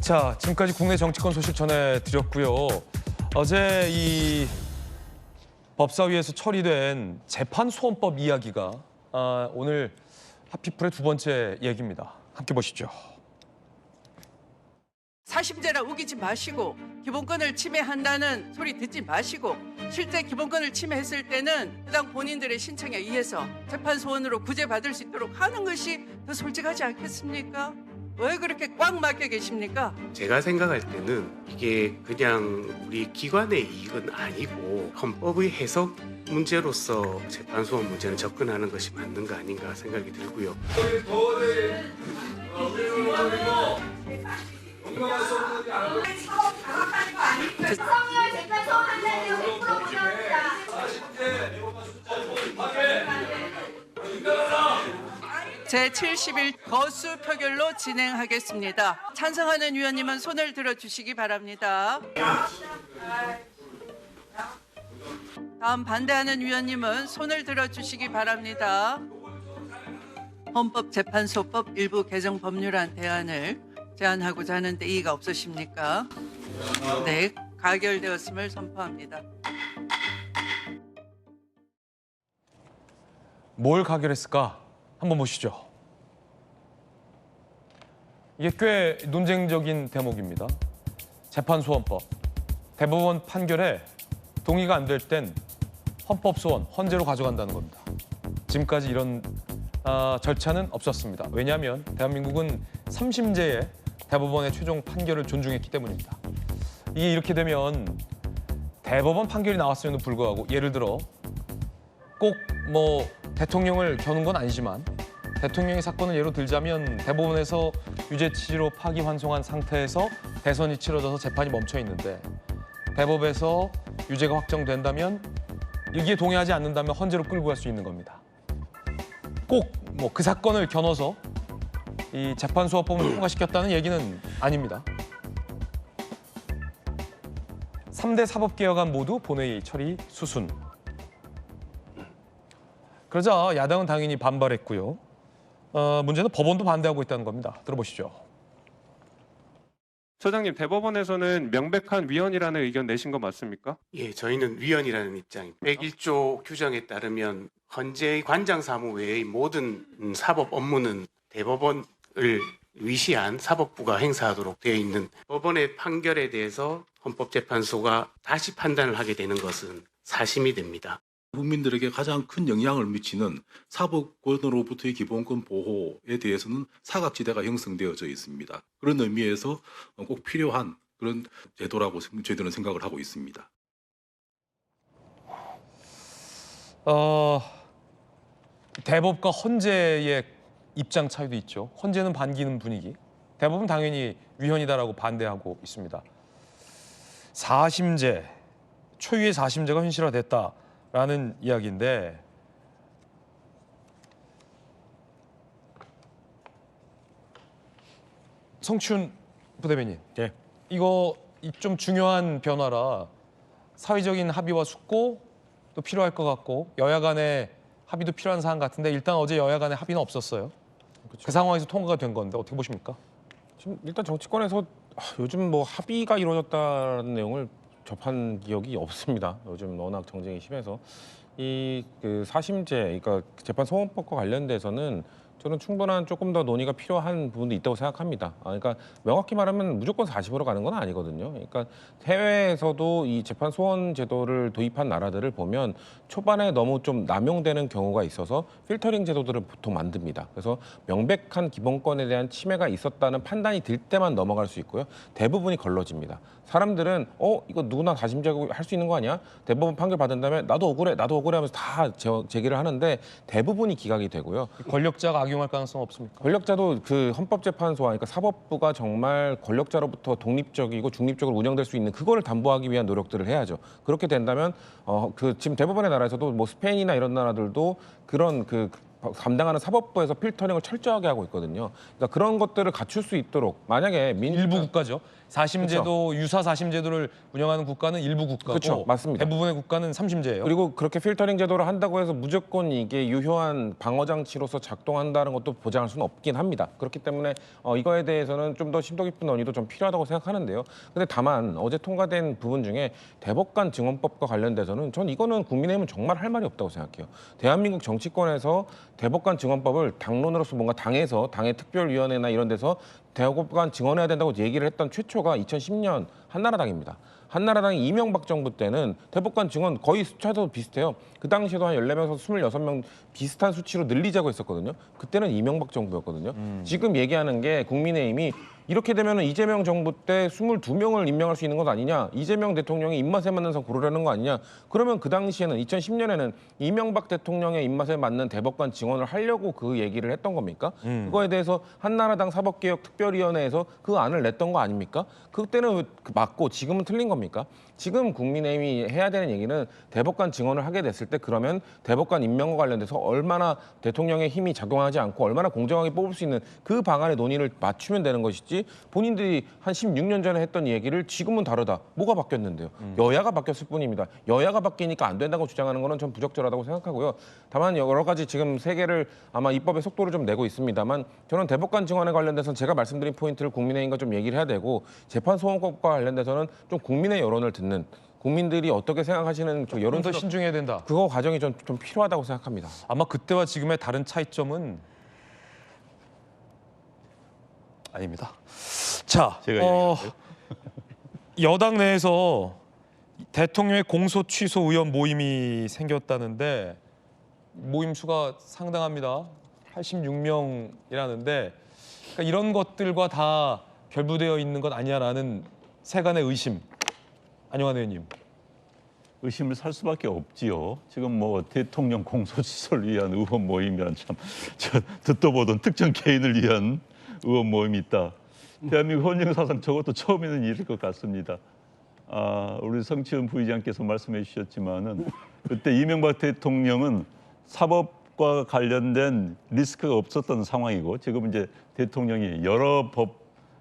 자, 지금까지 국내 정치권 소식 전해드렸고요. 어제 이 법사위에서 처리된 재판소원법 이야기가 오늘 핫피플의 두 번째 얘기입니다. 함께 보시죠. 사심제라 우기지 마시고 기본권을 침해한다는 소리 듣지 마시고 실제 기본권을 침해했을 때는 해당 본인들의 신청에 의해서 재판소원으로 구제받을 수 있도록 하는 것이 더 솔직하지 않겠습니까? 왜 그렇게 꽉 막혀 계십니까? 제가 생각할 때는 이게 그냥 우리 기관의 이익은 아니고 헌법의 해석 문제로서 재판소원 문제는 접근하는 것이 맞는 거 아닌가 생각이 들고요. 성열 재판소 한다는 100% 부담합니다. 제71 거수 표결로 진행하겠습니다. 찬성하는 위원님은 손을 들어주시기 바랍니다. 다음 반대하는 위원님은 손을 들어주시기 바랍니다. 헌법재판소법 일부 개정 법률안 대안을 제안하고자 하는데 이의가 없으십니까? 네, 가결되었음을 선포합니다. 뭘 가결했을까? 한번 보시죠. 이게 꽤 논쟁적인 대목입니다. 재판소원법. 대법원 판결에 동의가 안 될 땐 헌법소원, 헌재로 가져간다는 겁니다. 지금까지 이런 절차는 없었습니다. 왜냐하면 대한민국은 3심제에 대법원의 최종 판결을 존중했기 때문입니다. 이게 이렇게 되면 대법원 판결이 나왔음에도 불구하고 예를 들어 꼭 뭐 대통령을 겨눈 건 아니지만 대통령의 사건을 예로 들자면 대법원에서 유죄 취지로 파기환송한 상태에서 대선이 치러져서 재판이 멈춰 있는데 대법에서 유죄가 확정된다면 여기에 동의하지 않는다면 헌재로 끌고 갈 수 있는 겁니다. 꼭 뭐 그 사건을 겨눠서 이 재판소원법을 통과시켰다는 얘기는 아닙니다. 3대 사법개혁안 모두 본회의 처리 수순. 그러자 야당은 당연히 반발했고요. 문제는 법원도 반대하고 있다는 겁니다. 들어보시죠. 소장님, 대법원에서는 명백한 위헌이라는 의견 내신 거 맞습니까? 예, 저희는 위헌이라는 입장입니다. 101조 규정에 따르면 헌재의 관장 사무 외의 모든 사법 업무는 대법원을 위시한 사법부가 행사하도록 되어 있는 법원의 판결에 대해서 헌법재판소가 다시 판단을 하게 되는 것은 사심이 됩니다. 국민들에게 가장 큰 영향을 미치는 사법권으로부터의 기본권 보호에 대해서는 사각지대가 형성되어져 있습니다. 그런 의미에서 꼭 필요한 그런 제도라고 저희들은 생각을 하고 있습니다. 대법과 헌재의 입장 차이도 있죠. 헌재는 반기는 분위기. 대법은 당연히 위헌이다라고 반대하고 있습니다. 4심제, 초유의 4심제가 현실화됐다라는 이야기인데 성춘 부대변인, 네. 이거 좀 중요한 변화라 사회적인 합의와 숙고 또 필요할 것 같고 여야 간의 합의도 필요한 사안 같은데 일단 어제 여야 간의 합의는 없었어요. 그렇죠. 그 상황에서 통과가 된 건데 어떻게 보십니까? 지금 일단 정치권에서 요즘 뭐 합의가 이루어졌다는 내용을 접한 기억이 없습니다. 요즘 워낙 정쟁이 심해서 이 그 사심제, 그러니까 재판소원법과 관련돼서는 저는 충분한 조금 더 논의가 필요한 부분도 있다고 생각합니다. 그러니까 명확히 말하면 무조건 40으로 가는 건 아니거든요. 그러니까 해외에서도 이 재판 소원 제도를 도입한 나라들을 보면 초반에 너무 좀 남용되는 경우가 있어서 필터링 제도들을 보통 만듭니다. 그래서 명백한 기본권에 대한 침해가 있었다는 판단이 들 때만 넘어갈 수 있고요. 대부분이 걸러집니다. 사람들은 이거 누구나 다심제하고 할 수 있는 거 아니야? 대법원 판결 받은 다음에 나도 억울해 하면서 다 제기를 하는데 대부분이 기각이 되고요. 권력자가 악용할 가능성 없습니까? 권력자도 그 헌법재판소와 그러니까 사법부가 정말 권력자로부터 독립적이고 중립적으로 운영될 수 있는 그거를 담보하기 위한 노력들을 해야죠. 그렇게 된다면 지금 대부분의 나라에서도 뭐 스페인이나 이런 나라들도 그런 담당하는 사법부에서 필터링을 철저하게 하고 있거든요. 그러니까 그런 것들을 갖출 수 있도록 만약에 일부 국가죠. 사심제도 유사 사심제도를 운영하는 국가는 일부 국가고 그렇죠. 맞습니다. 대부분의 국가는 삼심제예요. 그리고 그렇게 필터링 제도를 한다고 해서 무조건 이게 유효한 방어 장치로서 작동한다는 것도 보장할 수는 없긴 합니다. 그렇기 때문에 이거에 대해서는 좀 더 심도 깊은 논의도 좀 필요하다고 생각하는데요. 근데 다만 어제 통과된 부분 중에 대법관 증언법과 관련돼서는 전 이거는 국민의힘은 정말 할 말이 없다고 생각해요. 대한민국 정치권에서 대법관 증언법을 당론으로서 뭔가 당에서 당의 특별위원회나 이런 데서 대법관 증언해야 된다고 얘기를 했던 최초가 2010년 한나라당입니다. 한나라당이 이명박 정부 때는 대법관 증언 거의 숫자도 비슷해요. 그 당시에도 한 14명에서 26명 비슷한 수치로 늘리자고 했었거든요. 그때는 이명박 정부였거든요. 지금 얘기하는 게 국민의힘이 이렇게 되면 이재명 정부 때 22명을 임명할 수 있는 것 아니냐. 이재명 대통령의 입맛에 맞는 상 고르라는 거 아니냐. 그러면 그 당시에는 2010년에는 이명박 대통령의 입맛에 맞는 대법관 증언을 하려고 그 얘기를 했던 겁니까? 그거에 대해서 한나라당 사법개혁특별위원회에서 그 안을 냈던 거 아닙니까? 그때는 맞고 지금은 틀린 겁니까? 지금 국민의힘이 해야 되는 얘기는 대법관 증언을 하게 됐을 때 그러면 대법관 임명과 관련돼서 얼마나 대통령의 힘이 작용하지 않고 얼마나 공정하게 뽑을 수 있는 그 방안의 논의를 맞추면 되는 것이지 본인들이 한 16년 전에 했던 얘기를 지금은 다르다. 뭐가 바뀌었는데요? 여야가 바뀌었을 뿐입니다. 여야가 바뀌니까 안 된다고 주장하는 거는 전 부적절하다고 생각하고요. 다만 여러 가지 지금 세계를 아마 입법의 속도를 좀 내고 있습니다만 저는 대법관 증언에 관련돼서는 제가 말씀드린 포인트를 국민의힘과 좀 얘기를 해야 되고 재판소원법과 관련돼서는 좀 국민의 여론을 듣는 국민들이 어떻게 생각하시는 그 좀 여론 더 신중해야 된다. 그거 과정이 좀 필요하다고 생각합니다. 아마 그때와 지금의 다른 차이점은 아닙니다. 자, 제가 얘기할게요. 여당 내에서 대통령의 공소 취소 의원 모임이 생겼다는데 모임 수가 상당합니다. 86명이라는데 그러니까 이런 것들과 다 결부되어 있는 것 아니냐라는 세간의 의심. 안영환 의원님. 의심을 살 수밖에 없지요. 지금 뭐 대통령 공소시설을 위한 의원 모임이란 참 저 듣도 보던 특정 개인을 위한 의원 모임이 있다. 대한민국 헌정사상 저것도 처음 있는 일일 것 같습니다. 우리 성치은 부의장께서 말씀해 주셨지만은 그때 이명박 대통령은 사법과 관련된 리스크가 없었던 상황이고 지금 이제 대통령이 여러 법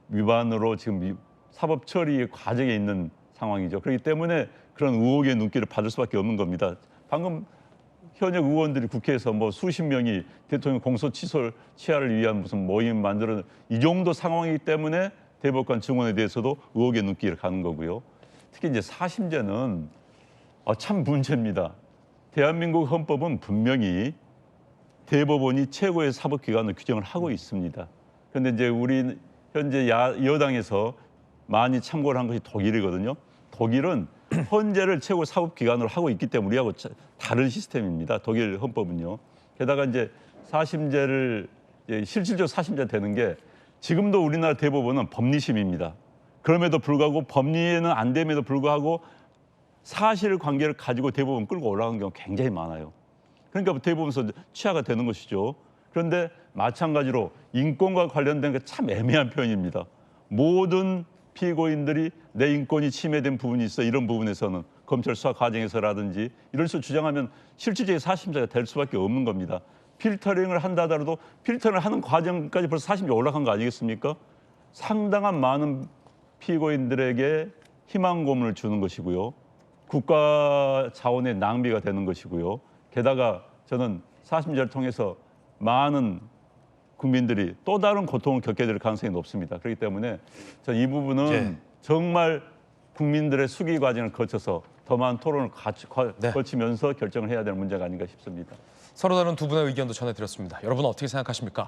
위반으로 지금 사법 처리 과정에 있는 상황이죠. 그렇기 때문에 그런 의혹의 눈길을 받을 수밖에 없는 겁니다. 방금 현역 의원들이 국회에서 뭐 수십 명이 대통령 공소 취소를 취하를 위한 무슨 모임 만들어 이 정도 상황이기 때문에 대법관 증언에 대해서도 의혹의 눈길을 가는 거고요. 특히 이제 사심제는 참 문제입니다. 대한민국 헌법은 분명히 대법원이 최고의 사법기관을 규정을 하고 있습니다. 그런데 이제 우리 현재 여당에서 많이 참고를 한 것이 독일이거든요. 독일은 헌재를 최고 사법기관으로 하고 있기 때문에 우리하고 다른 시스템입니다. 독일 헌법은요. 게다가 이제 사심제를 실질적으로 사심제 되는 게 지금도 우리나라 대법원은 법리심입니다. 그럼에도 불구하고 법리에는 안 됨에도 불구하고 사실관계를 가지고 대법원 끌고 올라가는 경우가 굉장히 많아요. 그러니까 대법원에서 취하가 되는 것이죠. 그런데 마찬가지로 인권과 관련된 게 참 애매한 표현입니다. 모든 피고인들이 내 인권이 침해된 부분이 있어 이런 부분에서는 검찰 수사 과정에서라든지 이런 식으로 주장하면 실질적인 사심자가 될 수밖에 없는 겁니다. 필터링을 한다 하더라도 필터링을 하는 과정까지 벌써 사심이 올라간 거 아니겠습니까? 상당한 많은 피고인들에게 희망 고문을 주는 것이고요. 국가 자원의 낭비가 되는 것이고요. 게다가 저는 사심자를 통해서 많은 국민들이 또 다른 고통을 겪게 될 가능성이 높습니다. 그렇기 때문에 저는 이 부분은 정말 국민들의 수기 과정을 거쳐서 더 많은 토론을 거치면서 결정을 해야 될 문제가 아닌가 싶습니다. 서로 다른 두 분의 의견도 전해드렸습니다. 여러분 어떻게 생각하십니까?